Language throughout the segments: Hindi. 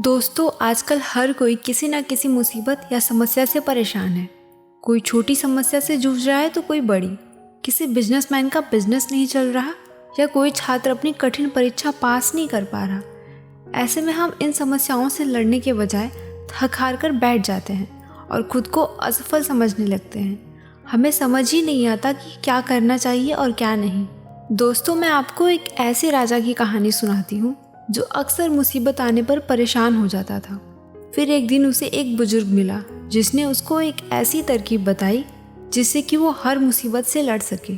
दोस्तों, आजकल हर कोई किसी ना किसी मुसीबत या समस्या से परेशान है। कोई छोटी समस्या से जूझ रहा है तो कोई बड़ी। किसी बिजनेसमैन का बिजनेस नहीं चल रहा या कोई छात्र अपनी कठिन परीक्षा पास नहीं कर पा रहा। ऐसे में हम इन समस्याओं से लड़ने के बजाय थक हार कर बैठ जाते हैं और खुद को असफल समझने लगते हैं। हमें समझ ही नहीं आता कि क्या करना चाहिए और क्या नहीं। दोस्तों, मैं आपको एक ऐसे राजा की कहानी सुनाती हूँ जो अक्सर मुसीबत आने पर परेशान हो जाता था। फिर एक दिन उसे एक बुजुर्ग मिला जिसने उसको एक ऐसी तरकीब बताई जिससे कि वो हर मुसीबत से लड़ सके।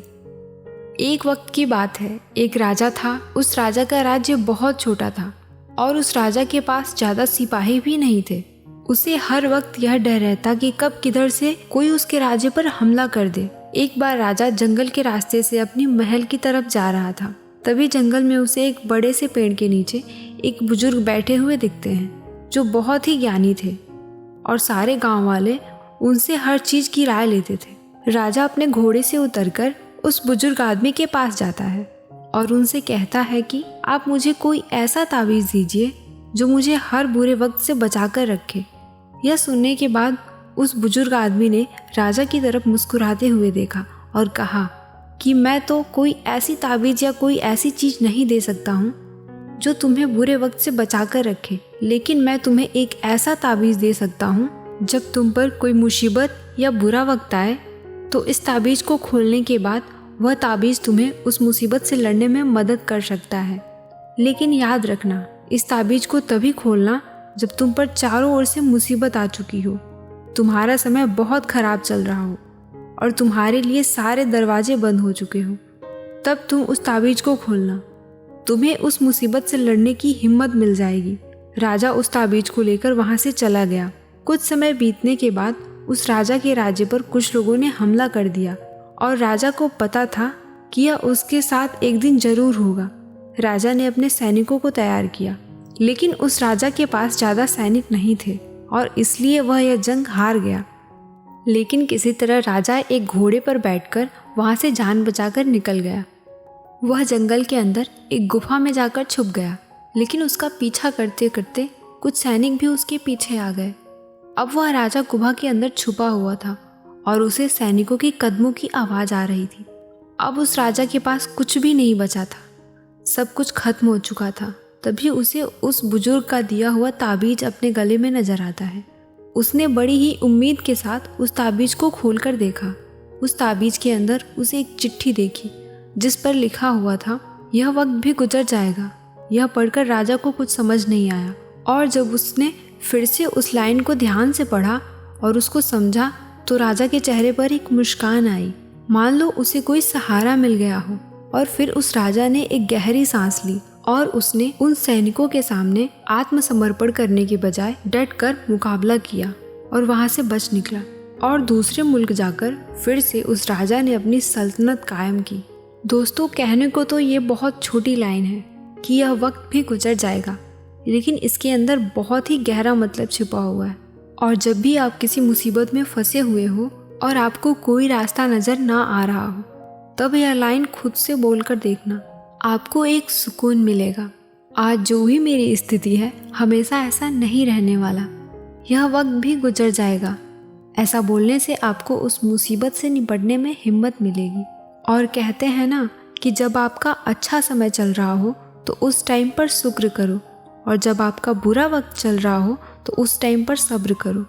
एक वक्त की बात है, एक राजा था। उस राजा का राज्य बहुत छोटा था और उस राजा के पास ज़्यादा सिपाही भी नहीं थे। उसे हर वक्त यह डर रहता कि कब किधर से कोई उसके राज्य पर हमला कर दे। एक बार राजा जंगल के रास्ते से अपनी महल की तरफ जा रहा था। तभी जंगल में उसे एक बड़े से पेड़ के नीचे एक बुजुर्ग बैठे हुए दिखते हैं जो बहुत ही ज्ञानी थे और सारे गांव वाले उनसे हर चीज की राय लेते थे। राजा अपने घोड़े से उतरकर उस बुजुर्ग आदमी के पास जाता है और उनसे कहता है कि आप मुझे कोई ऐसा तावीज़ दीजिए जो मुझे हर बुरे वक्त से बचा कर रखे। यह सुनने के बाद उस बुजुर्ग आदमी ने राजा की तरफ मुस्कुराते हुए देखा और कहा कि मैं तो कोई ऐसी ताबीज़ या कोई ऐसी चीज़ नहीं दे सकता हूँ जो तुम्हें बुरे वक्त से बचा कर रखे, लेकिन मैं तुम्हें एक ऐसा ताबीज़ दे सकता हूँ जब तुम पर कोई मुसीबत या बुरा वक्त आए तो इस ताबीज़ को खोलने के बाद वह ताबीज़ तुम्हें उस मुसीबत से लड़ने में मदद कर सकता है। लेकिन याद रखना, इस ताबीज़ को तभी खोलना जब तुम पर चारों ओर से मुसीबत आ चुकी हो, तुम्हारा समय बहुत ख़राब चल रहा हो और तुम्हारे लिए सारे दरवाजे बंद हो चुके हो। तब तुम उस ताबीज़ को खोलना, तुम्हें उस मुसीबत से लड़ने की हिम्मत मिल जाएगी। राजा उस ताबीज़ को लेकर वहाँ से चला गया। कुछ समय बीतने के बाद उस राजा के राज्य पर कुछ लोगों ने हमला कर दिया और राजा को पता था कि यह उसके साथ एक दिन जरूर होगा। राजा ने अपने सैनिकों को तैयार किया, लेकिन उस राजा के पास ज़्यादा सैनिक नहीं थे और इसलिए वह यह जंग हार गया। लेकिन किसी तरह राजा एक घोड़े पर बैठकर वहाँ से जान बचाकर निकल गया। वह जंगल के अंदर एक गुफा में जाकर छुप गया, लेकिन उसका पीछा करते करते कुछ सैनिक भी उसके पीछे आ गए। अब वह राजा गुफा के अंदर छुपा हुआ था और उसे सैनिकों के कदमों की आवाज़ आ रही थी। अब उस राजा के पास कुछ भी नहीं बचा था, सब कुछ खत्म हो चुका था। तभी उसे उस बुजुर्ग का दिया हुआ ताबीज़ अपने गले में नजर आता है। उसने बड़ी ही उम्मीद के साथ उस ताबीज़ को खोलकर देखा। उस ताबीज़ के अंदर उसे एक चिट्ठी देखी जिस पर लिखा हुआ था, यह वक्त भी गुजर जाएगा। यह पढ़कर राजा को कुछ समझ नहीं आया और जब उसने फिर से उस लाइन को ध्यान से पढ़ा और उसको समझा तो राजा के चेहरे पर एक मुस्कान आई, मान लो उसे कोई सहारा मिल गया हो। और फिर उस राजा ने एक गहरी सांस ली और उसने उन सैनिकों के सामने आत्मसमर्पण करने के बजाय डटकर मुकाबला किया और वहां से बच निकला और दूसरे मुल्क जाकर फिर से उस राजा ने अपनी सल्तनत कायम की। दोस्तों, कहने को तो ये बहुत छोटी लाइन है कि यह वक्त भी गुजर जाएगा, लेकिन इसके अंदर बहुत ही गहरा मतलब छिपा हुआ है। और जब भी आप किसी मुसीबत में फंसे हुए हो और आपको कोई रास्ता नजर ना आ रहा हो, तब यह लाइन खुद से बोलकर देखना, आपको एक सुकून मिलेगा। आज जो ही मेरी स्थिति है, हमेशा ऐसा नहीं रहने वाला, यह वक्त भी गुजर जाएगा। ऐसा बोलने से आपको उस मुसीबत से निपटने में हिम्मत मिलेगी। और कहते हैं ना कि जब आपका अच्छा समय चल रहा हो तो उस टाइम पर शुक्र करो और जब आपका बुरा वक्त चल रहा हो तो उस टाइम पर सब्र करो।